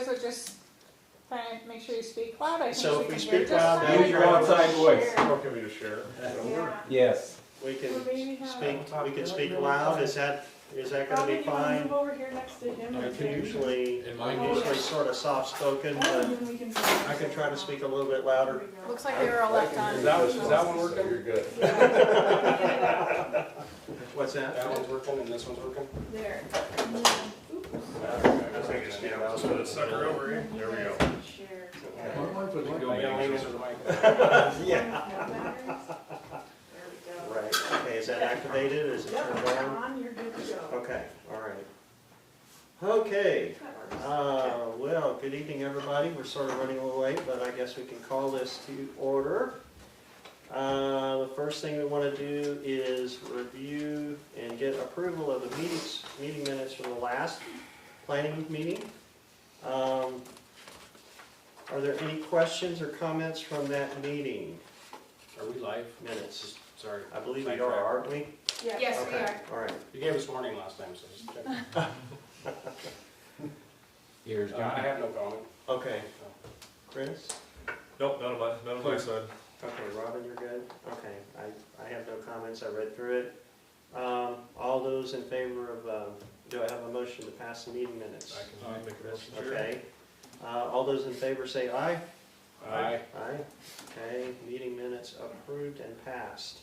says it just, make sure you speak loud, I think So we if we can speak hear just loud, fine. use your outside voice. Or can we just share it? Yeah. Yes. We can Well, maybe have- speak, we can speak loud, is that gonna Robin, be you wanna fine? move over here next to him? I can usually, In I'm my usually sort of soft spoken, but I can try to speak a little bit louder. Looks like they were all left on. Is that one working? You're good. What's that? That one's working and this one's working? There. I think it's, yeah, I'll put a sucker over here. There we go. Share. I gotta lean into the mic. Yeah. There we go. Right, okay, is that activated, is it turned Yep, on? on, you're good to go. Okay, all right. Okay, well, good evening, everybody. We're sort of running a little late, but I guess we can call this to order. The first thing we want to do is review and get approval of the meeting minutes from the last planning meeting. Are there any questions or comments from that meeting? Are we live? Minutes. Sorry. I believe we are, aren't we? Yes, we Okay, are. all right. You gave us warning last time, so just check. Here's I John. have no comment. Okay. Chris? Nope, none on my side. Okay, Robin, you're good? Okay, I have no comments, I read through it. All those in favor of, do I have a motion to pass the meeting minutes? I can make a motion, Chair. Okay. All those in favor say aye. Aye. Aye. Okay, meeting minutes approved and passed.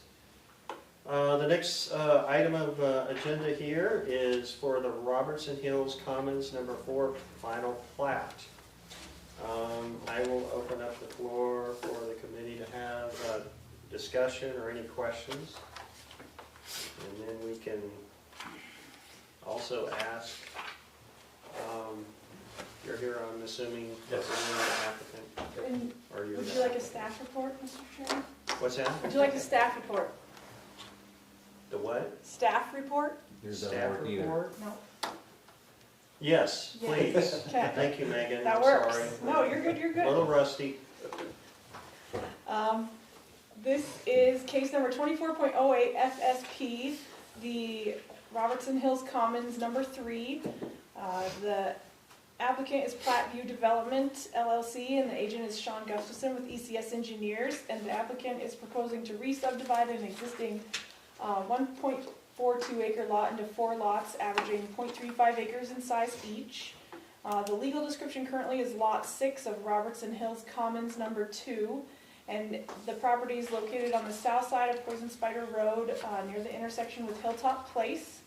The next item of agenda here is for the Robertson Hills Commons number 4 final plat. I will open up the floor for the committee to have a discussion or any questions. And then we can also ask, you're here, I'm assuming, Yes. representing the applicant, And or you're. would you like a staff report, Mr. Chairman? What's that? Would you like a staff report? The what? Staff report? There's Staff a either. report? No. Yes, Yes. please. Okay. Thank you, Megan. That I'm works. sorry. No, you're good, you're A good. little rusty. This is case number 24.08 FSP, the Robertson Hills Commons number 3. The applicant is Platteview Development LLC, and the agent is Sean Gustafson with ECS Engineers, and the applicant is proposing to re-subdivide an existing 1.42 acre lot into 4 lots averaging 0.35 acres in size each. The legal description currently is Lot 6 of Robertson Hills Commons number 2, and the property is located on the south side of Poison Spider Road near the intersection with Hilltop Place.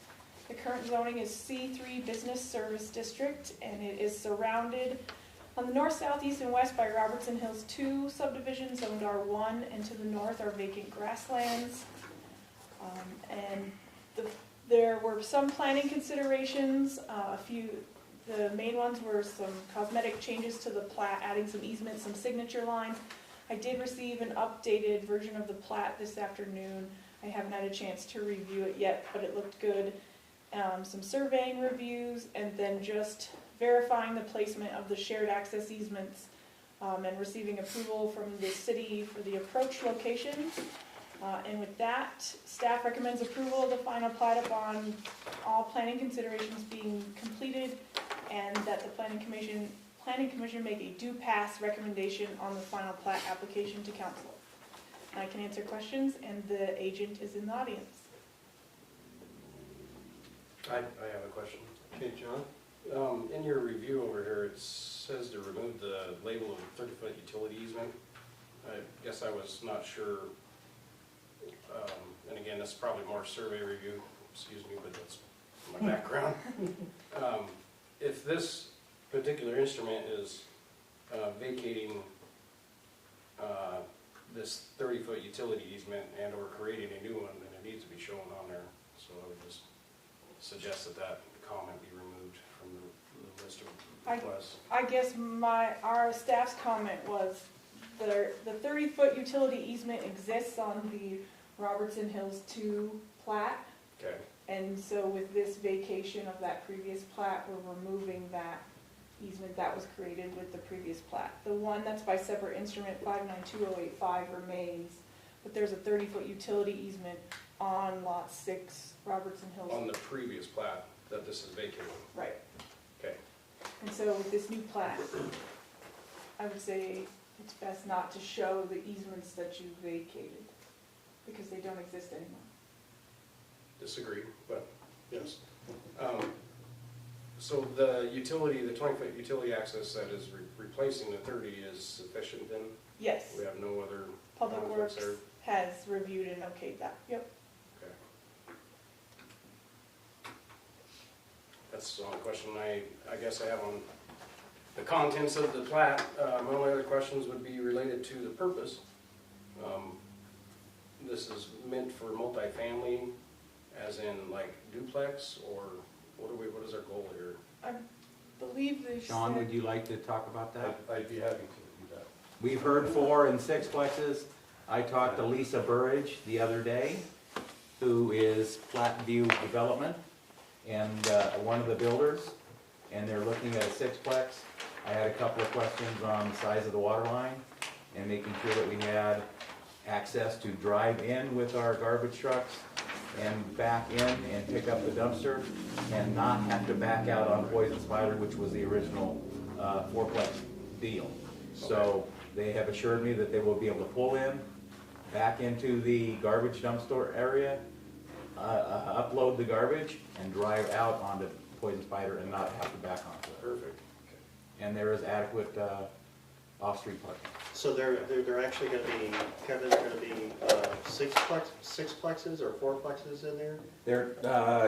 The current zoning is C3 Business Service District, and it is surrounded on the north, south, east, and west by Robertson Hills 2 subdivisions zoned R1, and to the north are vacant grasslands. There were some planning considerations. The main ones were some cosmetic changes to the plat, adding some easements, some signature lines. I did receive an updated version of the plat this afternoon. I haven't had a chance to review it yet, but it looked good. Some surveying reviews, and then just verifying the placement of the shared access easements, and receiving approval from the city for the approach location. And with that, staff recommends approval of the final plat upon all planning considerations being completed, and that the planning commission make a due pass recommendation on the final plat application to council. I can answer questions, and the agent is in the audience. I have a question. Okay, John? In your review over here, it says to remove the label of 30-foot utility easement. I guess I was not sure, and again, this is probably more survey review, excuse me, but that's my background. If this particular instrument is vacating this 30-foot utility easement and or creating a new one, then it needs to be shown on there. So I would just suggest that that comment be removed from the list of requests. I guess our staff's comment was the 30-foot utility easement exists on the Robertson Hills 2 plat. Okay. And so with this vacation of that previous plat, we're removing that easement that was created with the previous plat. The one that's by separate instrument 592085 remains, but there's a 30-foot utility easement on lot 6, Robertson Hills. On the previous plat that this is vacating. Right. Okay. And so with this new plat, I would say it's best not to show the easements that you vacated, because they don't exist anymore. Disagree, but yes. So the utility, the 20-foot utility access that is replacing the 30 is sufficient then? Yes, We have no other Public conflicts Works there? has reviewed and okayed that, yep. Okay. That's the only question I guess I have on the contents of the plat. My only other questions would be related to the purpose. This is meant for multifamily, as in like duplex, or what is our goal here? I believe they Sean, would said, you like to talk about that? I'd be happy to do that. We've heard 4 and 6 plexes. I talked to Lisa Burridge the other day, who is Platteview Development, and one of the builders, and they're looking at a 6-plex. I had a couple of questions on the size of the water line, and making sure that we had access to drive in with our garbage trucks and back in and pick up the dumpster, and not have to back out on Poison Spider, which was the original 4-plex deal. So they have assured me that they will be able to pull in, back into the garbage dumpster area, upload the garbage, and drive out onto Poison Spider and not have to back onto it. Perfect. And there is adequate off-street parking. So they're actually gonna be, Kevin, they're gonna be six plexes or 4 plexes in there? There,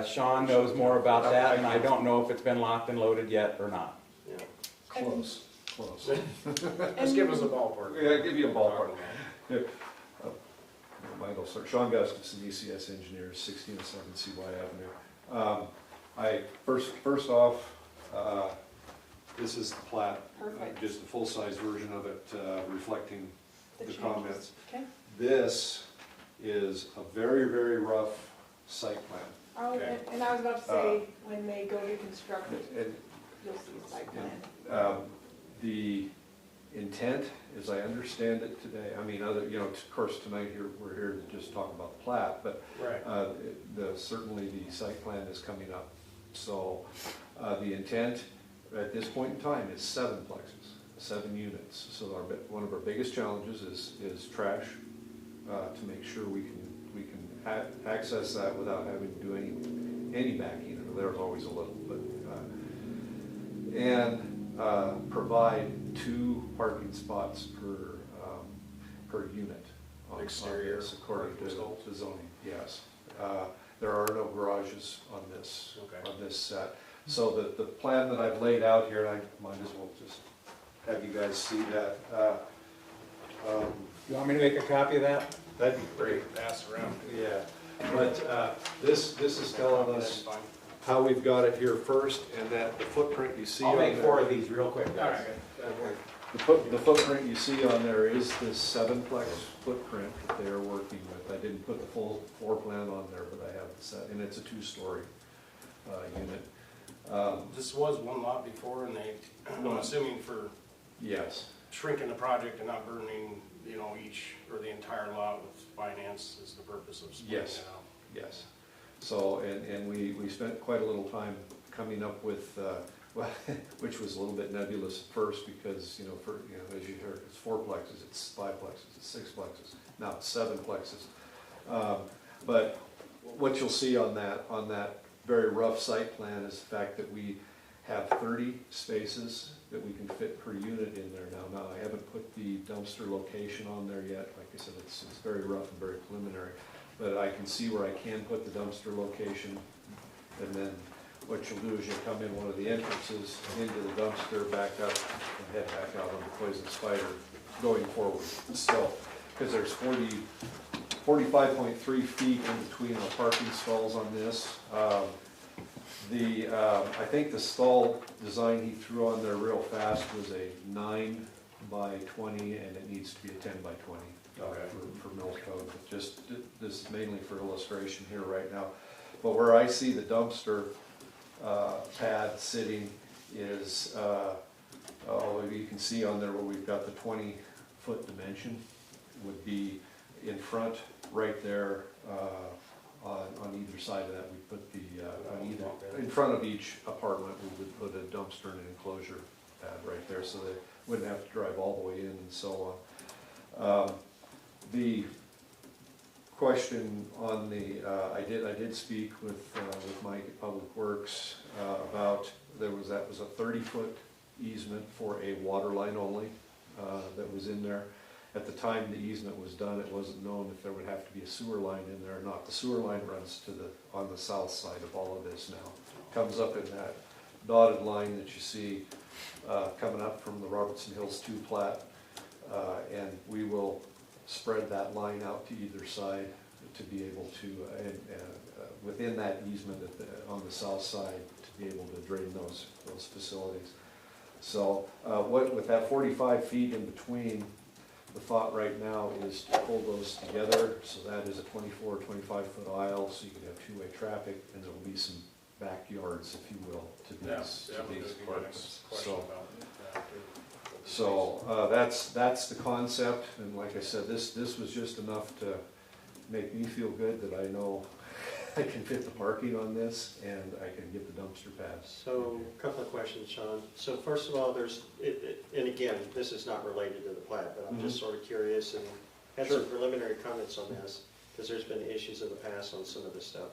Sean knows more about that, and I don't know if it's been locked and loaded yet or not. Yeah. Close. Just give us a ballpark. Yeah, I'll give you a ballpark. Michael, sir, Sean Gustus, an ECS engineer, 1607 CY Avenue. First off, this is the plat, Perfect. just the full-size version of it, reflecting the changes. comments. Okay. This is a very, very rough site plan. Oh, Okay. and I was about to say, when they go to construct, And you'll see a site plan. the intent, as I understand it today, I mean, of course, tonight here, we're here to just talk about the plat, but Right. certainly the site plan is coming up. So the intent at this point in time is 7 plexes, 7 units. So one of our biggest challenges is trash, to make sure we can access that without having to do any backing. There's always a little, but and provide 2 parking spots per unit on Exterior this, according parking stalls? to zoning. Yes, there are no garages on this Okay. set. So the plan that I've laid out here, and I might as well just have you guys see that. You want me to make a copy of that? That'd be great. Pass around. Yeah, but this is telling That's us fine. how we've got it here first, and that the footprint you see I'll on make there. 4 of these real quick, All guys. right, that'll work. The footprint you see on there is this 7-plex footprint that they are working with. I didn't put the full floor plan on there, but I have the set, and it's a 2-story unit. This was one lot before, and I'm assuming for Yes, shrinking the project and not burdening, each or the entire lot with finance is the purpose of splitting Yes. it out. yes. So, and we spent quite a little time coming up with, well, which was a little bit nebulous at first because, as you heard, it's 4 plexes, it's 5 plexes, it's 6 plexes, now it's 7 plexes. But what you'll see on that very rough site plan is the fact that we have 30 spaces that we can fit per unit in there now. Now, I haven't put the dumpster location on there yet. Like I said, it's very rough and very preliminary. But I can see where I can put the dumpster location. And then what you'll do is you'll come in one of the entrances into the dumpster, back up, and head back out on the Poison Spider going forward. So, because there's 45.3 feet in between the parking stalls on this. I think the stall design he threw on there real fast was a 9 by 20, and it needs to be a 10 by 20 for mill code. Just this is mainly for illustration here right now. But where I see the dumpster pad sitting is, you can see on there where we've got the 20-foot dimension would be in front right there on either side of that, we put on either, in front of each apartment, we would put a dumpster and an enclosure pad right there, so they wouldn't have to drive all the way in and so on. The question on the, I did speak with Mike at Public Works about, that was a 30-foot easement for a water line only that was in there. At the time the easement was done, it wasn't known if there would have to be a sewer line in there or not. The sewer line runs on the south side of all of this now. Comes up in that dotted line that you see coming up from the Robertson Hills 2 plat. And we will spread that line out to either side to be able to, within that easement on the south side, to be able to drain those facilities. So with that 45 feet in between, the thought right now is to pull those together, so that is a 24 or 25 foot aisle, so you can have two-way traffic, and there will be some backyards, if you will, to these apartments. So that's the concept, and like I said, this was just enough to make me feel good that I know I can fit the parking on this, and I can get the dumpster pads. So, a couple of questions, Sean. So first of all, and again, this is not related to the plat, but I'm just sort of curious and had some preliminary comments on this, because there's been issues in the past on some of this stuff.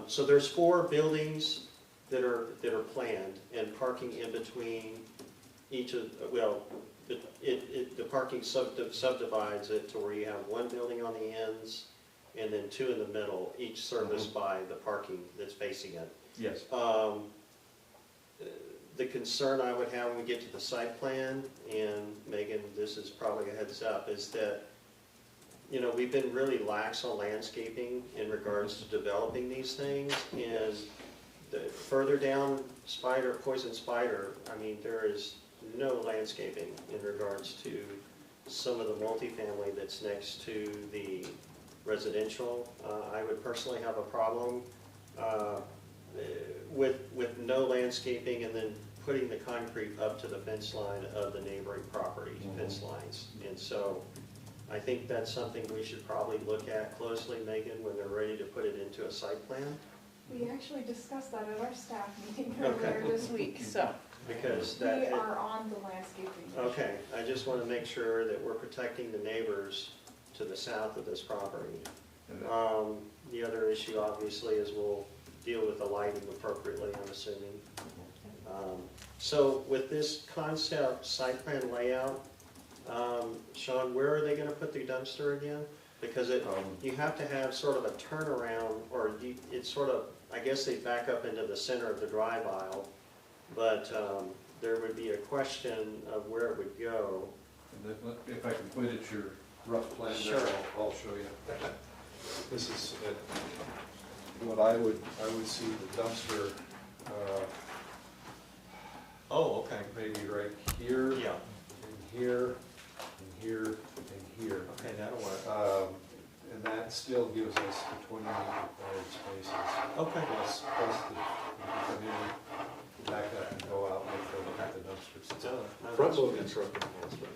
So there's 4 buildings that are planned, and parking in between each of, well, the parking subdivides it to where you have 1 building on the ends, and then 2 in the middle, each serviced by the parking that's facing it. Yes. The concern I would have when we get to the site plan, and Megan, this is probably a heads up, is that, you know, we've been really lax on landscaping in regards to developing these things, and further down Poison Spider, I mean, there is no landscaping in regards to some of the multifamily that's next to the residential. I would personally have a problem with no landscaping and then putting the concrete up to the fence line of the neighboring property fence lines. And so I think that's something we should probably look at closely, Megan, when they're ready to put it into a site plan. We actually discussed that at our staff meeting earlier this week, so. Because We that, are on the landscaping issue. okay, I just want to make sure that we're protecting the neighbors to the south of this property. The other issue obviously is we'll deal with the lighting appropriately, I'm assuming. So with this concept site plan layout, Sean, where are they gonna put the dumpster again? Because you have to have sort of a turnaround, or it's sort of, I guess they back up into the center of the drive aisle, but there would be a question of where it would go. And if I can point at your rough plan there, Sure. I'll show you. This is what I would see the dumpster, Oh, okay. maybe right here, Yeah, and here, and here, and here. okay, that'll work. And that still gives us the 20 required spaces. Okay. Plus the, you come in, back up and go out with the dumpsters. So, no, Front that's loading good. truck,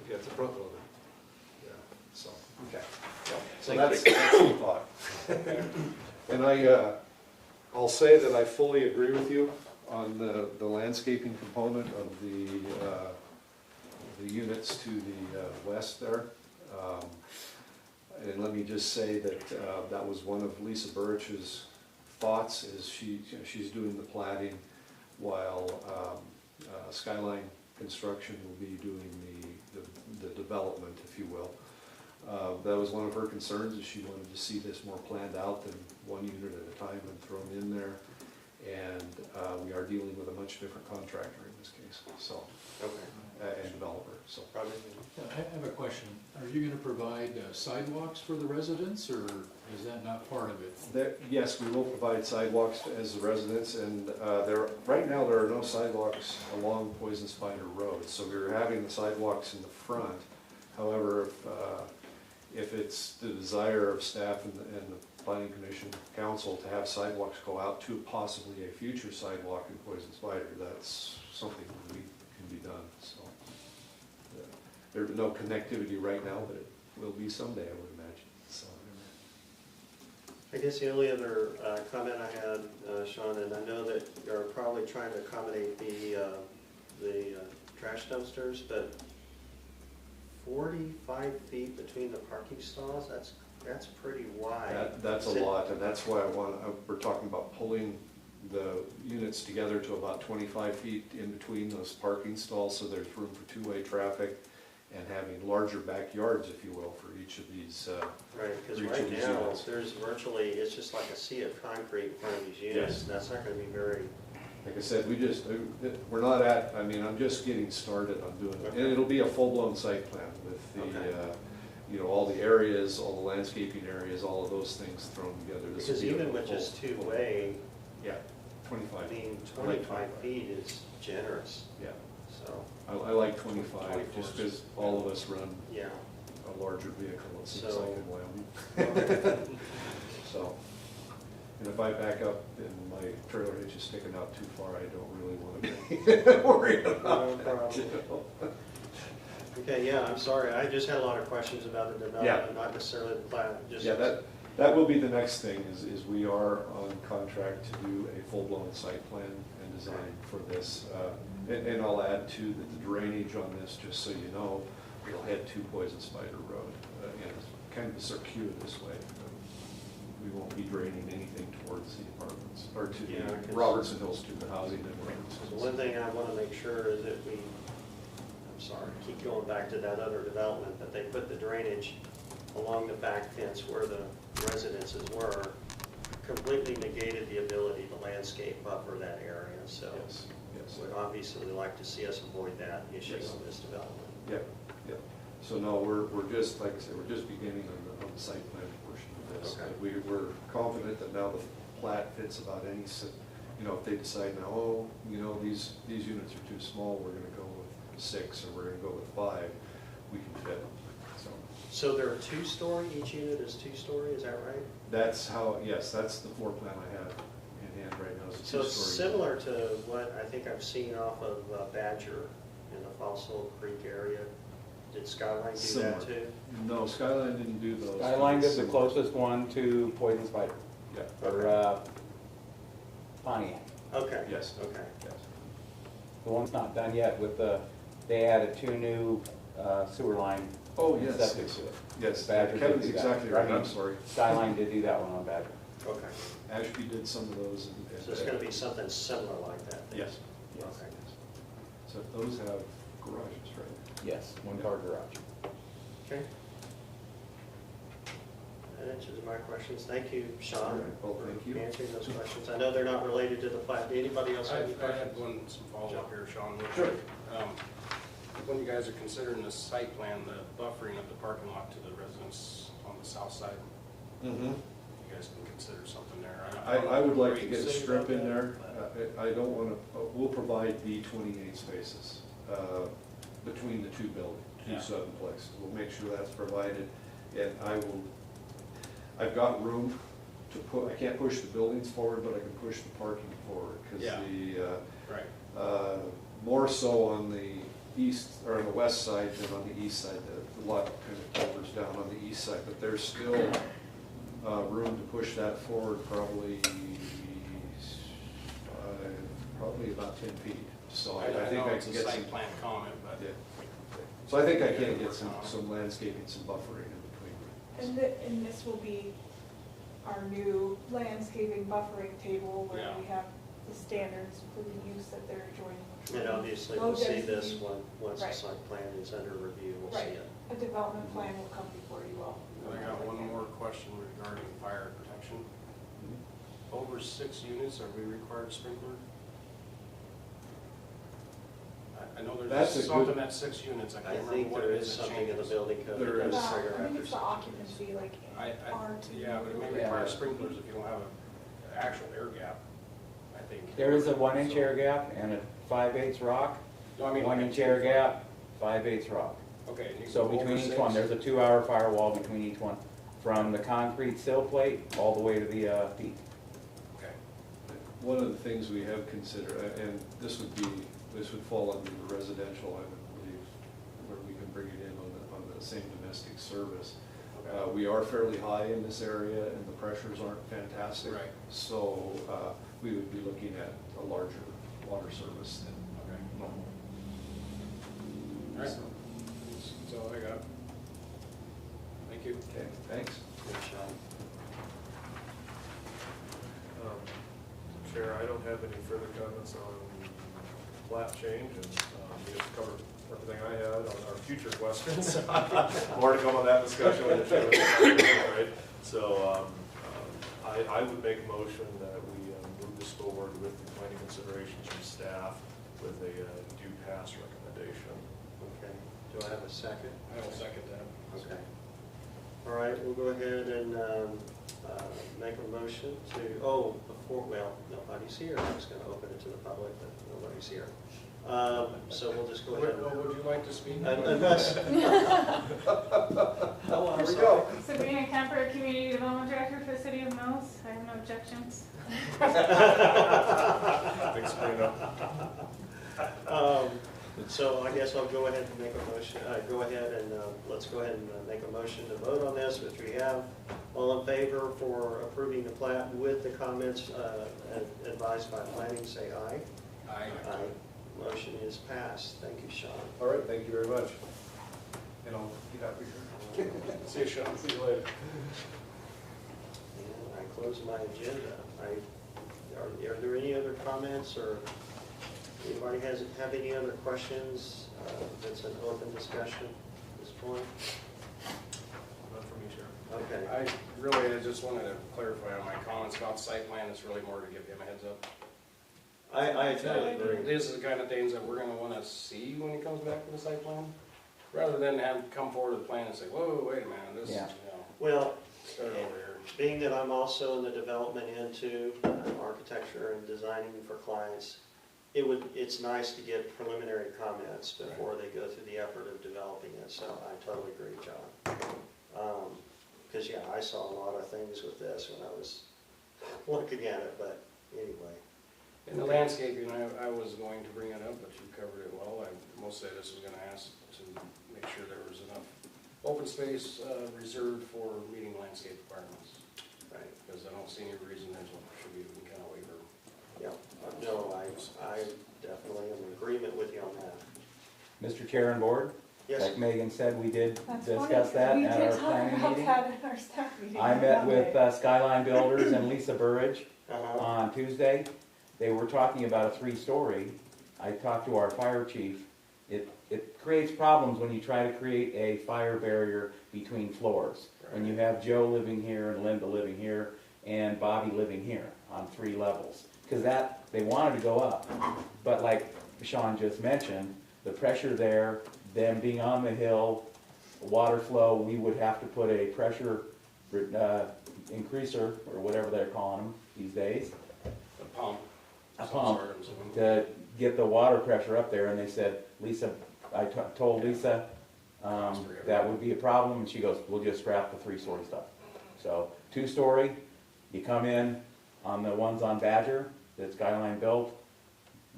yeah, it's a front loader. Yeah, so, okay. So Thank that's the thought. And I'll say that I fully agree with you on the landscaping component of the units to the west there. And let me just say that that was one of Lisa Burrich's thoughts, is she's doing the platting while Skyline Construction will be doing the development, if you will. That was one of her concerns, is she wanted to see this more planned out than one unit at a time and thrown in there. And we are dealing with a much different contractor in this case, so, Okay. and developer, so. Probably. I have a question. Are you gonna provide sidewalks for the residents, or is that not part of it? Yes, we will provide sidewalks as the residents, and right now there are no sidewalks along Poison Spider Road, so we're having the sidewalks in the front. However, if it's the desire of staff and the planning commission council to have sidewalks go out to possibly a future sidewalk in Poison Spider, that's something that can be done, so. There's no connectivity right now, but it will be someday, I would imagine, so. I guess the only other comment I had, Sean, and I know that you're probably trying to accommodate the trash dumpsters, but 45 feet between the parking stalls, that's pretty wide. That's a lot, and that's why we're talking about pulling the units together to about 25 feet in between those parking stalls, so there's room for two-way traffic, and having larger backyards, if you will, for each of these. Right, because for each right of these now, units. there's virtually, it's just like a sea of concrete in front of these units, Yes. and that's not gonna be very, Like I said, we're not at, I mean, I'm just getting started on doing it. Okay. And it'll be a full-blown site plan with the, Okay. you know, all the areas, all the landscaping areas, all of those things thrown together. This will because be a even with full- just two-way, Yeah, I 25. mean, I like 25 feet is generous, Yeah, so, I like 25, 24 just because all of us run yeah. a larger vehicle, it seems So- like in Wyoming. So, and if I back up and my trailer hitch is sticking out too far, I don't really want to be worried about No that. problem. you know? Okay, yeah, I'm sorry, I just had a lot of questions about the development, not necessarily the plan, just. Yeah, that will be the next thing, is we are on contract to do a full-blown site plan and design for this. And I'll add too, that the drainage on this, just so you know, will head to Poison Spider Road. And it's kind of a circuitous way. We won't be draining anything towards the apartments, or to Yeah, 'cause- the Robertson Hills student housing and Robertson So Hills. one thing I want to make sure is that I'm sorry, I keep going back to that other development, but they put the drainage along the back fence where the residences were, completely negated the ability to landscape buffer that area, so Yes, yes. would obviously like to see us avoid that issue Yes. on this development. Yep, yep. So no, we're just, like I said, we're just beginning on the site plan portion of this. Okay. We're confident that now the plat fits about any, you know, if they decide now, oh, you know, these units are too small, we're gonna go with 6, or we're gonna go with 5, we can fit them, so. So they're a two-story, each unit is two-story, is that right? That's how, yes, that's the floor plan I have in hand right now, is a So it's two-story. similar to what I think I've seen off of Badger in the Fossil Creek area. Did Skyline do Similar. that too? No, Skyline didn't do those. Skyline is the Similar. closest one to Poison Spider, Yeah, or Pontiac. Okay. yes, Okay. yes. The one's not done yet with they added 2 new sewer line Oh, and yes, septic to it. yes, Badger did Kevin's do that. exactly right, I mean, I'm sorry. Skyline did do that one on Badger. Okay. Ashby did some of those. So it's gonna be something similar like that? then? Yes. Yes. Okay. So those have garages, right? Yes, 1-car garage. Okay. That answers my questions. Thank you, All Sean, right, well, thank for you. answering those questions. I know they're not related to the plat. Anybody else I have any had questions? some follow-up here, Sean. Sure. When you guys are considering the site plan, the buffering of the parking lot to the residents on the south side, Mm-hmm. you guys can consider something there. I would like to Great get a city strip about in that, there. I don't want to, we'll provide the 28 spaces between the two buildings, Yeah. 2 sevenplexes. We'll make sure that's provided. And I've got room to put, I can't push the buildings forward, but I can push the parking forward. Yeah. Because Right. more so on the east, or on the west side than on the east side. The lot kind of covers down on the east side, but there's still room to push that forward probably about 10 feet. So I think know I it's can a get some. site plan comment, but. Yeah. So I think I can get some landscaping, some buffering in between. And this will be our new landscaping buffering table where Yeah. we have the standards for the use that they're joining. which will And be obviously, low we'll see density. this once the Right. site plan is under review, we'll see Right. it. A development plan will come before you all. I got one more question regarding fire protection. Over 6 units, are we required sprinkler? I know That's there's a something good- at 6 units, I I can't remember think what there it is is that something in the changes. building code There that is. does I trigger think after it's the 6. occupancy, like R2. Yeah, but it may Yeah. require sprinklers if you don't have an actual air gap, I think. There is a 1-inch So- air gap and a 5/8 rock, No, I mean, 1-inch air gap, 5/8 rock. Okay. and you So can go between over each one, 6. there's a 2-hour firewall between each one, from the concrete sill plate all the way to the peak. Okay. One of the things we have considered, and this would fall under the residential, I would believe, where we can bring it in on the same domestic service. We are fairly high in this area and the pressures aren't fantastic. Right. So we would be looking at a larger water service than Okay. normal. All right. So, That's all I got. Thank you. okay, thanks. Good, Sean. Chair, I don't have any further comments on plat change, and you just covered everything I had on our future questions. More to come on that discussion with the chair, right? So I would make a motion that we move this forward with the planning considerations from staff with a due pass recommendation. Okay, do I have a second? I will second that. Okay. All right, we'll go ahead and make a motion to, well, nobody's here. I was going to open it to the public, but nobody's here. So we'll just go ahead and... Would you like to speak? Unless... Oh, I'm Here we sorry. go. Sabrina Kemper, Community Development Director for the City of Mills. I have no objections. Thanks, Sabrina. So I guess I'll go ahead and make a motion, let's go ahead and make a motion to vote on this, which we have. All in favor for approving the plat with the comments advised by planning, say aye. Aye. Aye. Motion is passed. Thank you, Sean. All right, thank you very much. And I'll get out of here. See you, Sean. See you later. And I close my agenda. Are there any other comments, or anybody have any other questions? It's an open discussion at this point. Not from you, Chair. Okay. I just wanted to clarify on my comments about site plan. It's really more to give him a heads up. I totally agree. These are the kind of things that we're gonna wanna see when he comes back with the site plan, rather than have him come forward with a plan and say, whoa, wait a minute, this, Yeah. Well, start over here. being that I'm also in the development into architecture and designing for clients, it's nice to get preliminary comments before they go through the effort of developing it, so I totally agree, John. Because, yeah, I saw a lot of things with this when I was looking at it, but anyway. In the landscaping, I was going to bring it up, but you covered it well. I mostly just was gonna ask to make sure there was enough open space reserved for meeting landscape requirements. Right. Because I don't see any reason there should be any kind of waiver. Yeah, no, I definitely am in agreement with you on that. Mr. Chair and Board, Yes, like Megan said, we did That's discuss funny, 'cause that at our We did talk planning about meeting. that at our staff meeting. I on met with Monday. Skyline Builders and Lisa Burridge uh-huh, on Tuesday. They were talking about a 3-story. I talked to our fire chief. It creates problems when you try to create a fire barrier between floors. When you have Joe living here and Linda living here and Bobby living here on 3 levels. Because they wanted to go up. But like Sean just mentioned, the pressure there, them being on the hill, water flow, we would have to put a pressure increaser, or whatever they're calling them these days, The pump. a some pump, sort of something. to get the water pressure up there. And they said, Lisa, I told Lisa that would be a problem, and she goes, we'll just scrap the 3-story stuff. So 2-story, you come in on the ones on Badger that Skyline built,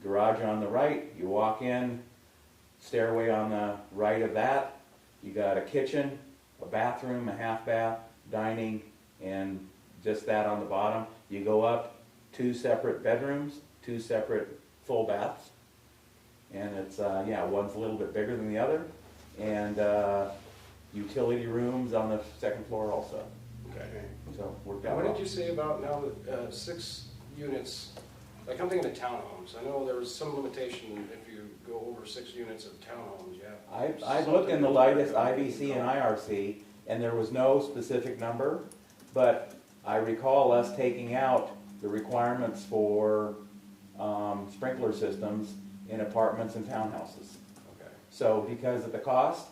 garage on the right, you walk in, stairway on the right of that, you got a kitchen, a bathroom, a half bath, dining, and just that on the bottom. You go up 2 separate bedrooms, 2 separate full baths, and it's, one's a little bit bigger than the other, and utility rooms on the 2nd floor also. Okay. So worked out What well. did you say about now that 6 units, like I'm thinking of townhomes. I know there was some limitation if you go over 6 units of townhomes, yeah. I've looked in the latest IBC and IRC, and there was no specific number, but I recall us taking out the requirements for sprinkler systems in apartments and townhouses. Okay. So because of the cost,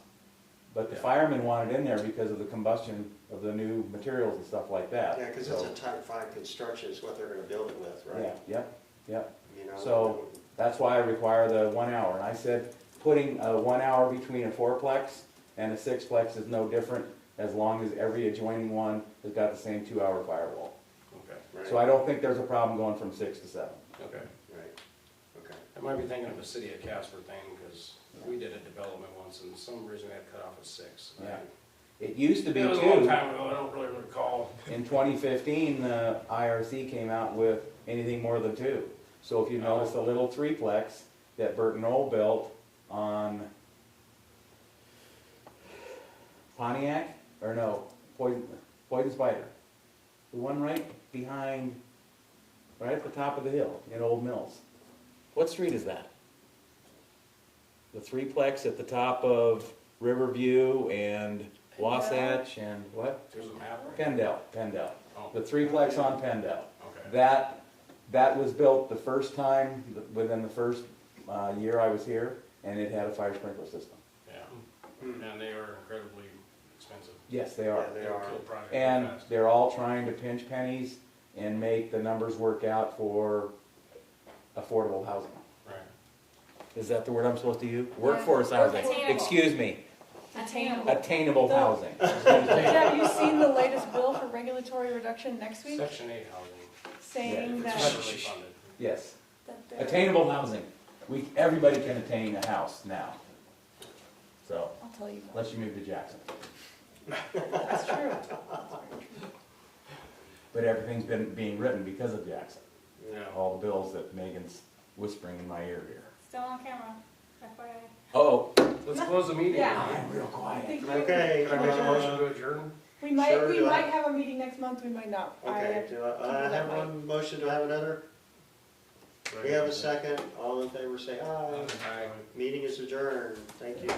but the Yeah. firemen wanted in there because of the combustion of the new materials and stuff like that. yeah, because it's So, a type 5 construction is what they're gonna build it with, right? Yeah, yep. You know, So- That's why I require the 1 hour. And I said, putting a 1 hour between a 4-plex and a 6-plex is no different, as long as every adjoining one has got the same 2-hour firewall. Okay. right, So I don't think there's a problem going from 6 to 7. Okay. right, okay. I might be thinking of a city of Casper thing, because we did a development once, and for some reason we had cut off at 6. Yeah. It used to be It was a long two. time ago, I don't really recall. In 2015, the IRC came out with anything more than two. So if you notice the little threeplex that Burton Knoll built on Pontiac, or no, Poison Spider. The one right behind, right at the top of the hill in Old Mills. What street is that? The threeplex at the top of Riverview and Wasatch and what? There's a map. Pendel. Oh, The threeplex on Pendel. okay. That was built the first time, within the first year I was here, and it had a fire sprinkler system. Yeah, and they are incredibly expensive. Yes, they are. Yeah, they are. Kill project And fast. they're all trying to pinch pennies and make the numbers work out for affordable housing. Right. Is that the word I'm supposed to use? Workforce housing. Attainable. Excuse me, Attainable. attainable The- housing. Have you seen the latest bill for regulatory reduction next week? Section 8 housing. Saying It's that, federally funded. Yes, that they're- attainable housing. Everybody can attain a house now. So, I'll tell you. unless you move to Jackson. That's true. That's very true. But everything's been being written because of Jackson. Yeah. All the bills that Megan's whispering in my ear here. Still on camera, FYI. Oh, Let's close the meeting. Yeah. I'm real quiet. Thank you. Okay. Can I make a motion to adjourn? We might, Sure, we do I- might have a meeting next month, we might not. Okay, do I have one motion, do I have another? We have a second, all in favor say aye. Aye. Meeting is adjourned, thank you.